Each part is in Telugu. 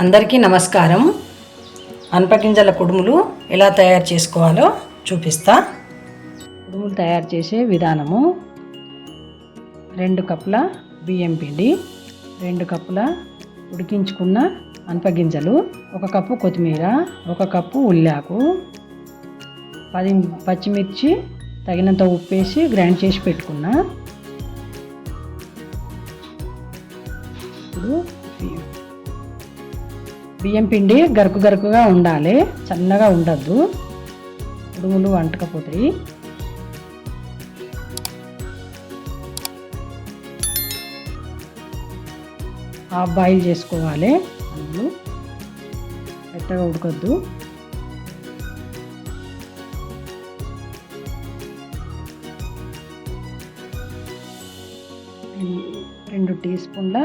అందరికీ నమస్కారం. అనపగింజల కుడుములు ఎలా తయారు చేసుకోవాలో చూపిస్తా. కుడుములు తయారు చేసే విధానము: 2 కప్పుల బియ్యం పిండి, 2 కప్పుల ఉడికించుకున్న అనపగింజలు, 1 కప్పు కొత్తిమీర, 1 కప్పు ఉల్లాకు, 10 పచ్చిమిర్చి, తగినంత ఉప్పు వేసి గ్రైండ్ చేసి పెట్టుకున్నా. ఇప్పుడు బియ్యం పిండి గరుకుగా ఉండాలి, సన్నగా ఉండద్దు, కుడుములు అంటకపోతాయి. హాఫ్ బాయిల్ చేసుకోవాలి, అందులో మెత్తగా ఉడకొద్దు. రెండు టీ స్పూన్ల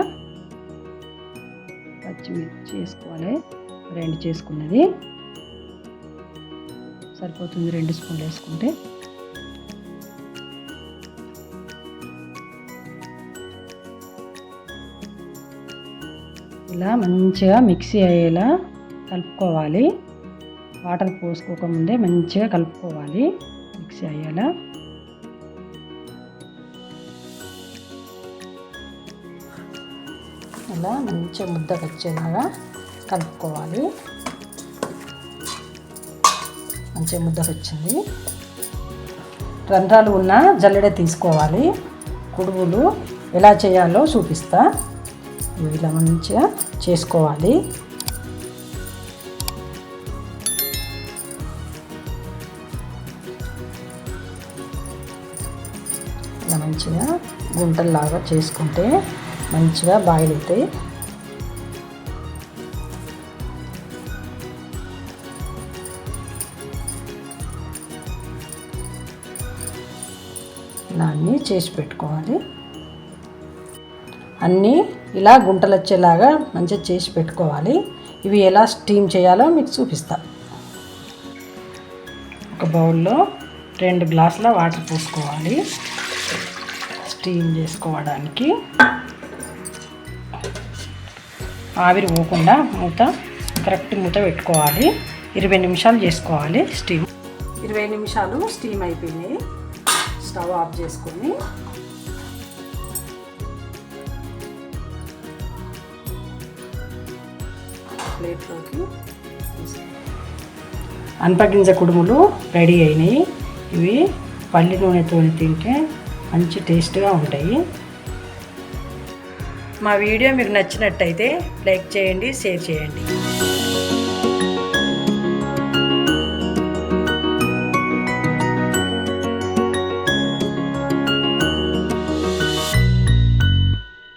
పచ్చిమిర్చి వేసుకోవాలి, గ్రైండ్ చేసుకున్నది సరిపోతుంది. 2 స్పూన్లు వేసుకుంటే ఇలా మంచిగా మిక్సీ అయ్యేలా కలుపుకోవాలి. వాటర్ పోసుకోకముందే మంచిగా కలుపుకోవాలి, మిక్సీ అయ్యేలా. ఇలా మంచిగా ముద్దకు వచ్చేలాగా కలుపుకోవాలి. మంచిగా ముద్దకు వచ్చింది. రంధ్రాలు ఉన్న జల్లెడ తీసుకోవాలి. కుడుములు ఎలా చేయాలో చూపిస్తా. ఇలా మంచిగా చేసుకోవాలి. ఇలా మంచిగా గుంటల్లాగా చేసుకుంటే మంచిగా బాయిల్ అవుతాయి. ఇలా అన్నీ చేసి పెట్టుకోవాలి. అన్నీ ఇలా గుంటలు వచ్చేలాగా మంచిగా చేసి పెట్టుకోవాలి. ఇవి ఎలా స్టీమ్ చేయాలో మీకు చూపిస్తా. ఒక బౌల్లో 2 గ్లాసుల వాటర్ పోసుకోవాలి స్టీమ్ చేసుకోవడానికి. ఆవిరి పోకుండా కరెక్ట్ మూత పెట్టుకోవాలి. 20 నిమిషాలు చేసుకోవాలి స్టీమ్. 20 నిమిషాలు స్టీమ్ అయిపోయినాయి. స్టవ్ ఆఫ్ చేసుకొని ప్లేట్లోకి అనపగింజ కుడుములు రెడీ అయినాయి. ఇవి పల్లి నూనెతో తింటే మంచి టేస్ట్గా ఉంటాయి. మా వీడియో మీకు నచ్చినట్టయితే లైక్ చేయండి, షేర్ చేయండి.